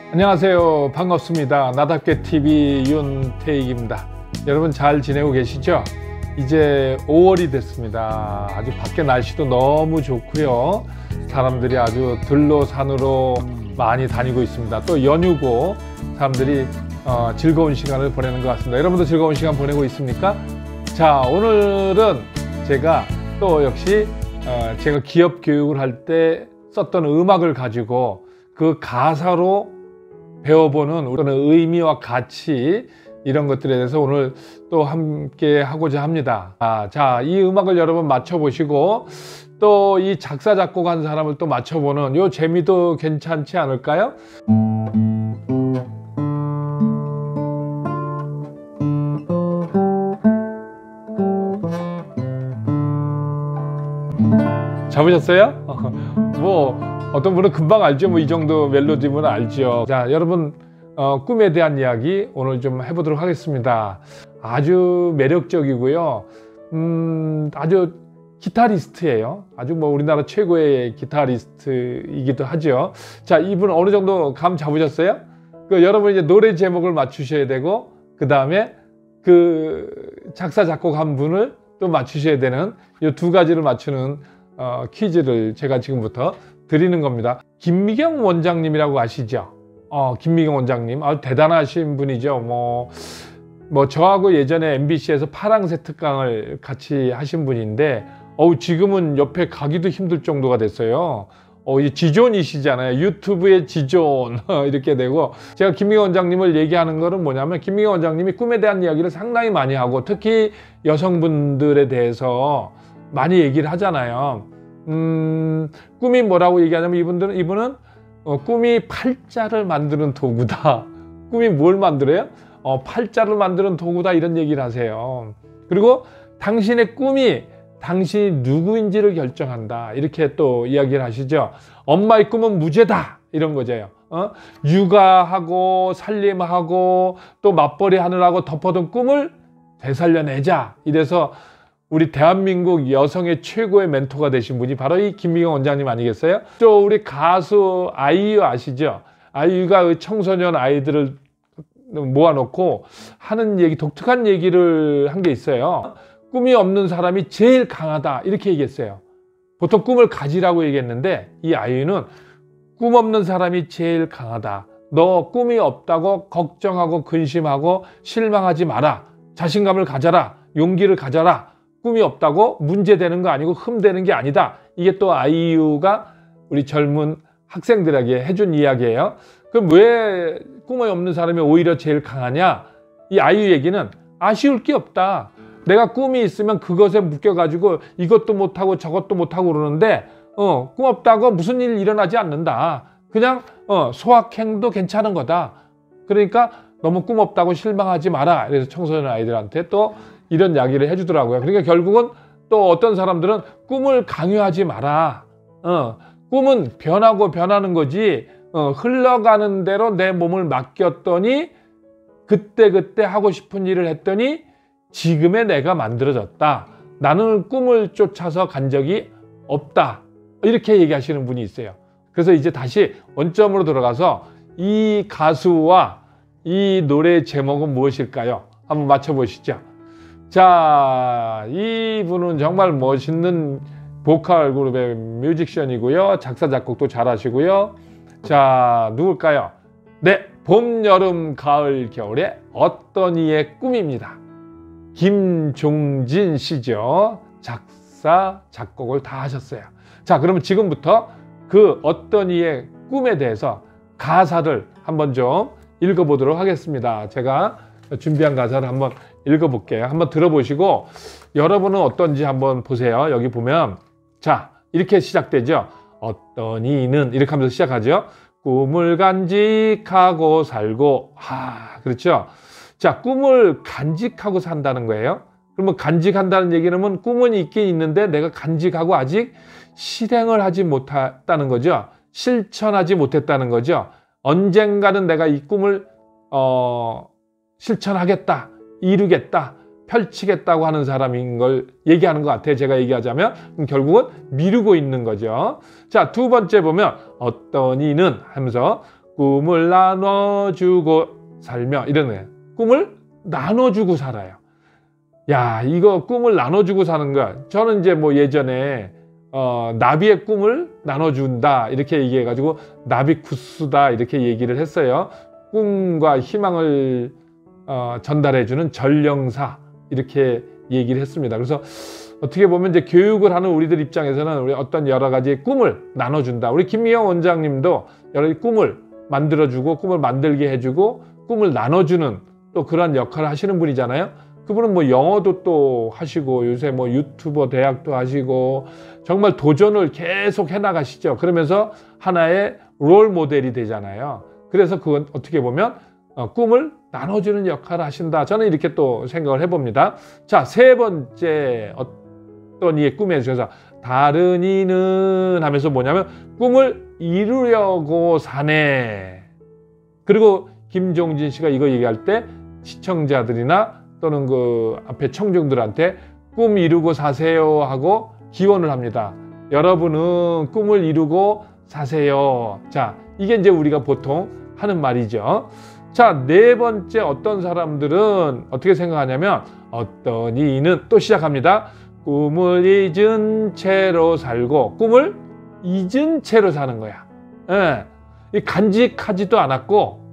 안녕하세요. 반갑습니다. 나답게 TV 윤태익입니다. 여러분 잘 지내고 계시죠? 이제 5월이 됐습니다. 아주 밖에 날씨도 너무 좋고요. 사람들이 아주 들로 산으로 많이 다니고 있습니다. 또 연휴고 사람들이 즐거운 시간을 보내는 것 같습니다. 여러분도 즐거운 시간 보내고 있습니까? 자, 오늘은 제가 또 역시 제가 기업 교육을 할 때 썼던 음악을 가지고 그 가사로 배워보는 우리는 의미와 가치 이런 것들에 대해서 오늘 또 함께 하고자 합니다. 자, 이 음악을 여러분 맞춰보시고 또 이 작사 작곡한 사람을 또 맞춰보는 요 재미도 괜찮지 않을까요? 잡으셨어요? 뭐 어떤 분은 금방 알죠. 뭐 이 정도 멜로디면 알죠. 자, 여러분 꿈에 대한 이야기 오늘 좀 해보도록 하겠습니다. 아주 매력적이고요. 아주 기타리스트예요. 아주 뭐 우리나라 최고의 기타리스트이기도 하죠. 자, 이분 어느 정도 감 잡으셨어요? 여러분 이제 노래 제목을 맞추셔야 되고 그 다음에 그 작사 작곡한 분을 또 맞추셔야 되는 이 두 가지를 맞추는 퀴즈를 제가 지금부터 드리는 겁니다. 김미경 원장님이라고 아시죠? 김미경 원장님 아주 대단하신 분이죠. 뭐 저하고 예전에 MBC에서 파랑새 특강을 같이 하신 분인데 지금은 옆에 가기도 힘들 정도가 됐어요. 이 지존이시잖아요. 유튜브의 지존 이렇게 되고, 제가 김미경 원장님을 얘기하는 거는 뭐냐면 김미경 원장님이 꿈에 대한 이야기를 상당히 많이 하고 특히 여성분들에 대해서 많이 얘기를 하잖아요. 꿈이 뭐라고 얘기하냐면 이분은 꿈이 팔자를 만드는 도구다. 꿈이 뭘 만들어요? 팔자를 만드는 도구다, 이런 얘기를 하세요. 그리고 당신의 꿈이 당신이 누구인지를 결정한다, 이렇게 또 이야기를 하시죠. 엄마의 꿈은 무죄다, 이런 거죠. 육아하고 살림하고 또 맞벌이 하느라고 덮어둔 꿈을 되살려내자, 이래서 우리 대한민국 여성의 최고의 멘토가 되신 분이 바로 이 김미경 원장님 아니겠어요? 또 우리 가수 아이유 아시죠? 아이유가 그 청소년 아이들을 모아놓고 하는 얘기, 독특한 얘기를 한 게 있어요. 꿈이 없는 사람이 제일 강하다, 이렇게 얘기했어요. 보통 꿈을 가지라고 얘기했는데 이 아이유는 꿈 없는 사람이 제일 강하다. 너 꿈이 없다고 걱정하고 근심하고 실망하지 마라. 자신감을 가져라. 용기를 가져라. 꿈이 없다고 문제되는 거 아니고 흠되는 게 아니다. 이게 또 아이유가 우리 젊은 학생들에게 해준 이야기예요. 그럼 왜 꿈이 없는 사람이 오히려 제일 강하냐? 이 아이유 얘기는 아쉬울 게 없다. 내가 꿈이 있으면 그것에 묶여가지고 이것도 못하고 저것도 못하고 그러는데 꿈 없다고 무슨 일 일어나지 않는다. 그냥 소확행도 괜찮은 거다. 그러니까 너무 꿈 없다고 실망하지 마라. 그래서 청소년 아이들한테 또 이런 이야기를 해주더라고요. 그러니까 결국은 또 어떤 사람들은 꿈을 강요하지 마라. 꿈은 변하고 변하는 거지 흘러가는 대로 내 몸을 맡겼더니 그때 하고 싶은 일을 했더니 지금의 내가 만들어졌다. 나는 꿈을 쫓아서 간 적이 없다. 이렇게 얘기하시는 분이 있어요. 그래서 이제 다시 원점으로 들어가서 이 가수와 이 노래 제목은 무엇일까요? 한번 맞춰보시죠. 자, 이분은 정말 멋있는 보컬 그룹의 뮤지션이고요. 작사 작곡도 잘하시고요. 자, 누굴까요? 네, 봄, 여름, 가을, 겨울의 어떤 이의 꿈입니다. 김종진 씨죠. 작사 작곡을 다 하셨어요. 자, 그러면 지금부터 그 어떤 이의 꿈에 대해서 가사를 한번 좀 읽어보도록 하겠습니다. 제가 준비한 가사를 한번 읽어볼게요. 한번 들어보시고 여러분은 어떤지 한번 보세요. 여기 보면 자, 이렇게 시작되죠. 어떤 이는 이렇게 하면서 시작하죠. 꿈을 간직하고 살고, 그렇죠. 자, 꿈을 간직하고 산다는 거예요. 그러면 간직한다는 얘기는 꿈은 있긴 있는데 내가 간직하고 아직 실행을 하지 못했다는 거죠. 실천하지 못했다는 거죠. 언젠가는 내가 이 꿈을 실천하겠다, 이루겠다, 펼치겠다고 하는 사람인 걸 얘기하는 것 같아요. 제가 얘기하자면 결국은 미루고 있는 거죠. 자, 두 번째 보면 어떤 이는 하면서 꿈을 나눠주고 살며 이런 거예요. 꿈을 나눠주고 살아요. 야, 이거 꿈을 나눠주고 사는 거야. 저는 이제 뭐 예전에 나비의 꿈을 나눠준다 이렇게 얘기해가지고 나비쿠스다 이렇게 얘기를 했어요. 꿈과 희망을 전달해주는 전령사 이렇게 얘기를 했습니다. 그래서 어떻게 보면 이제 교육을 하는 우리들 입장에서는 우리 어떤 여러 가지의 꿈을 나눠준다. 우리 김미영 원장님도 여러 가지 꿈을 만들어주고 꿈을 만들게 해주고 꿈을 나눠주는 또 그런 역할을 하시는 분이잖아요. 그분은 뭐 영어도 또 하시고 요새 뭐 유튜버 대학도 하시고 정말 도전을 계속 해나가시죠. 그러면서 하나의 롤 모델이 되잖아요. 그래서 그건 어떻게 보면 꿈을 나눠주는 역할을 하신다. 저는 이렇게 또 생각을 해봅니다. 자, 세 번째 어떤 이의 꿈에 대해서 다른 이는 하면서 뭐냐면 꿈을 이루려고 사네. 그리고 김종진 씨가 이거 얘기할 때 시청자들이나 또는 그 앞에 청중들한테 꿈 이루고 사세요 하고 기원을 합니다. 여러분은 꿈을 이루고 사세요. 자, 이게 이제 우리가 보통 하는 말이죠. 자, 네 번째 어떤 사람들은 어떻게 생각하냐면 어떤 이는 또 시작합니다. 꿈을 잊은 채로 살고 꿈을 잊은 채로 사는 거야. 예, 간직하지도 않았고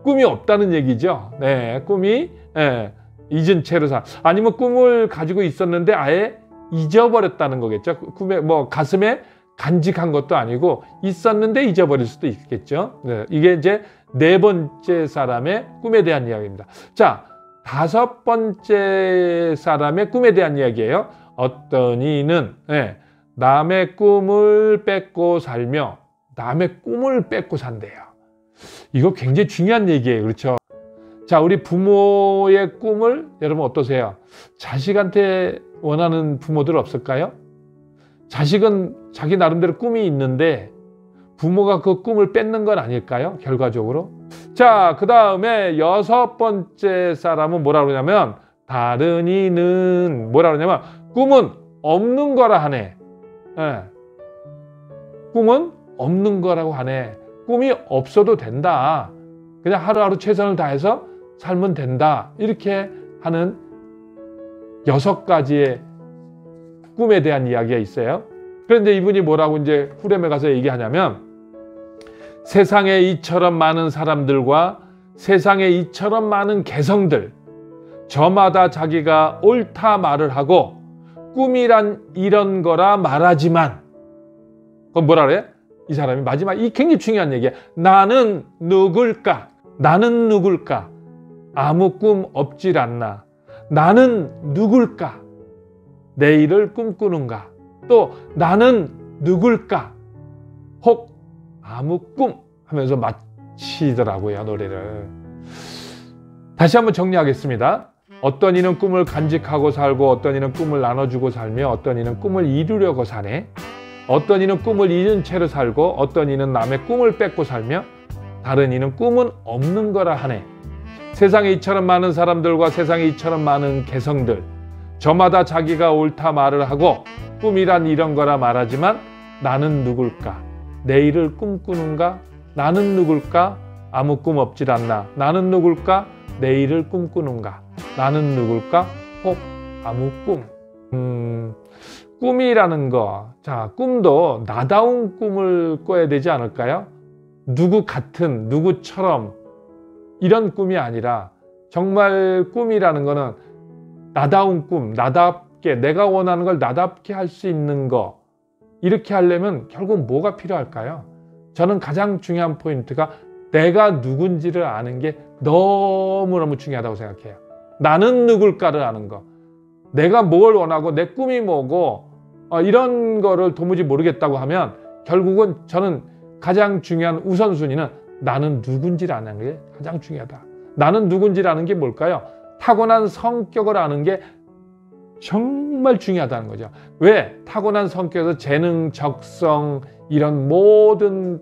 꿈이 없다는 얘기죠. 네, 꿈이 잊은 채로 아니면 꿈을 가지고 있었는데 아예 잊어버렸다는 거겠죠. 꿈에 뭐 가슴에 간직한 것도 아니고 있었는데 잊어버릴 수도 있겠죠. 네, 이게 이제 네 번째 사람의 꿈에 대한 이야기입니다. 자, 다섯 번째 사람의 꿈에 대한 이야기예요. 어떤 이는 남의 꿈을 뺏고 살며 남의 꿈을 뺏고 산대요. 이거 굉장히 중요한 얘기예요. 그렇죠? 자, 우리 부모의 꿈을 여러분 어떠세요? 자식한테 원하는 부모들 없을까요? 자식은 자기 나름대로 꿈이 있는데 부모가 그 꿈을 뺏는 건 아닐까요? 결과적으로. 자, 그 다음에 여섯 번째 사람은 뭐라 그러냐면 다른 이는 뭐라 그러냐면 꿈은 없는 거라 하네. 꿈은 없는 거라고 하네. 꿈이 없어도 된다. 그냥 하루하루 최선을 다해서 살면 된다. 이렇게 하는 여섯 가지의 꿈에 대한 이야기가 있어요. 그런데 이분이 뭐라고 이제 후렴에 가서 얘기하냐면 세상에 이처럼 많은 사람들과 세상에 이처럼 많은 개성들 저마다 자기가 옳다 말을 하고 꿈이란 이런 거라 말하지만 그건 뭐라 그래? 이 사람이 마지막 이 굉장히 중요한 얘기야. 나는 누굴까? 나는 누굴까? 아무 꿈 없질 않나? 나는 누굴까? 내일을 꿈꾸는가? 또 나는 누굴까? 혹 아무 꿈 하면서 마치더라고요, 노래를. 다시 한번 정리하겠습니다. 어떤 이는 꿈을 간직하고 살고 어떤 이는 꿈을 나눠주고 살며 어떤 이는 꿈을 이루려고 사네. 어떤 이는 꿈을 잊은 채로 살고 어떤 이는 남의 꿈을 뺏고 살며 다른 이는 꿈은 없는 거라 하네. 세상에 이처럼 많은 사람들과 세상에 이처럼 많은 개성들 저마다 자기가 옳다 말을 하고 꿈이란 이런 거라 말하지만 나는 누굴까? 내일을 꿈꾸는가? 나는 누굴까? 아무 꿈 없질 않나? 나는 누굴까? 내일을 꿈꾸는가? 나는 누굴까? 혹 아무 꿈. 꿈이라는 거. 자, 꿈도 나다운 꿈을 꿔야 되지 않을까요? 누구 같은, 누구처럼 이런 꿈이 아니라 정말 꿈이라는 거는 나다운 꿈, 나답게 내가 원하는 걸 나답게 할 수 있는 거. 이렇게 하려면 결국 뭐가 필요할까요? 저는 가장 중요한 포인트가 내가 누군지를 아는 게 너무너무 중요하다고 생각해요. 나는 누굴까를 아는 거. 내가 뭘 원하고 내 꿈이 뭐고 이런 거를 도무지 모르겠다고 하면 결국은 저는 가장 중요한 우선순위는 나는 누군지를 아는 게 가장 중요하다. 나는 누군지를 아는 게 뭘까요? 타고난 성격을 아는 게 정말 중요하다는 거죠. 왜? 타고난 성격에서 재능, 적성 이런 모든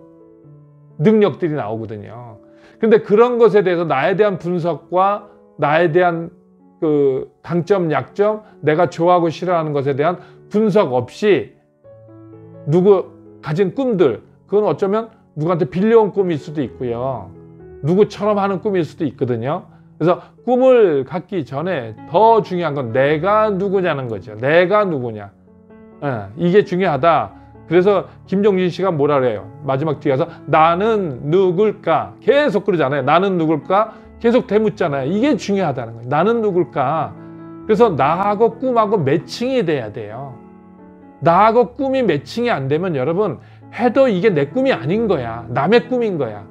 능력들이 나오거든요. 근데 그런 것에 대해서 나에 대한 분석과 나에 대한 그 강점, 약점, 내가 좋아하고 싫어하는 것에 대한 분석 없이 누구 가진 꿈들 그건 어쩌면 누구한테 빌려온 꿈일 수도 있고요. 누구처럼 하는 꿈일 수도 있거든요. 그래서 꿈을 갖기 전에 더 중요한 건 내가 누구냐는 거죠. 내가 누구냐. 이게 중요하다. 그래서 김종진 씨가 뭐라 그래요? 마지막 뒤에 가서 나는 누굴까? 계속 그러잖아요. 나는 누굴까? 계속 되묻잖아요. 이게 중요하다는 거예요. 나는 누굴까? 그래서 나하고 꿈하고 매칭이 돼야 돼요. 나하고 꿈이 매칭이 안 되면 여러분 해도 이게 내 꿈이 아닌 거야. 남의 꿈인 거야.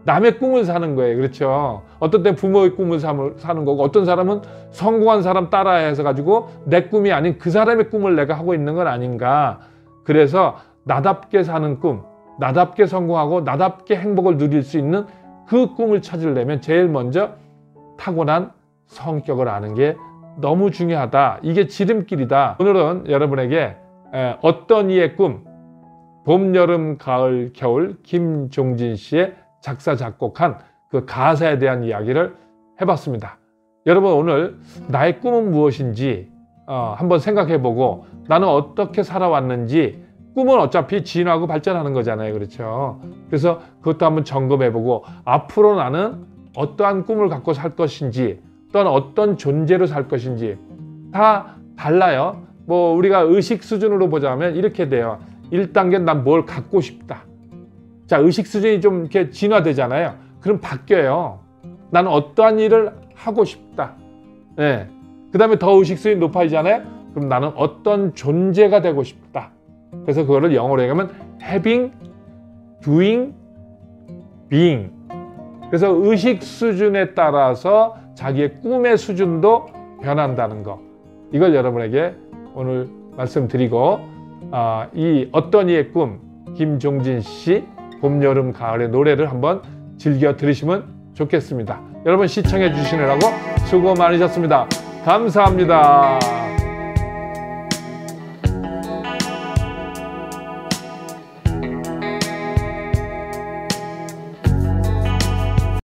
남의 꿈을 사는 거예요. 그렇죠? 어떤 때 부모의 꿈을 사는 거고 어떤 사람은 성공한 사람 따라해서 가지고 내 꿈이 아닌 그 사람의 꿈을 내가 하고 있는 건 아닌가. 그래서 나답게 사는 꿈, 나답게 성공하고 나답게 행복을 누릴 수 있는 그 꿈을 찾으려면 제일 먼저 타고난 성격을 아는 게 너무 중요하다. 이게 지름길이다. 오늘은 여러분에게 어떤 이의 꿈, 봄, 여름, 가을, 겨울 김종진 씨의 작사, 작곡한 그 가사에 대한 이야기를 해봤습니다. 여러분 오늘 나의 꿈은 무엇인지 한번 생각해보고 나는 어떻게 살아왔는지 꿈은 어차피 진화하고 발전하는 거잖아요. 그렇죠? 그래서 그것도 한번 점검해보고 앞으로 나는 어떠한 꿈을 갖고 살 것인지 또는 어떤 존재로 살 것인지 다 달라요. 뭐 우리가 의식 수준으로 보자면 이렇게 돼요. 1단계는 난 뭘 갖고 싶다. 자, 의식 수준이 좀 이렇게 진화되잖아요. 그럼 바뀌어요. 나는 어떠한 일을 하고 싶다. 네. 그 다음에 더 의식 수준이 높아지잖아요. 그럼 나는 어떤 존재가 되고 싶다. 그래서 그거를 영어로 얘기하면 having, doing, being. 그래서 의식 수준에 따라서 자기의 꿈의 수준도 변한다는 거. 이걸 여러분에게 오늘 말씀드리고 이 어떤 이의 꿈 김종진 씨 봄, 여름, 가을의 노래를 한번 즐겨 들으시면 좋겠습니다. 여러분 시청해 주시느라고 수고 많으셨습니다. 감사합니다.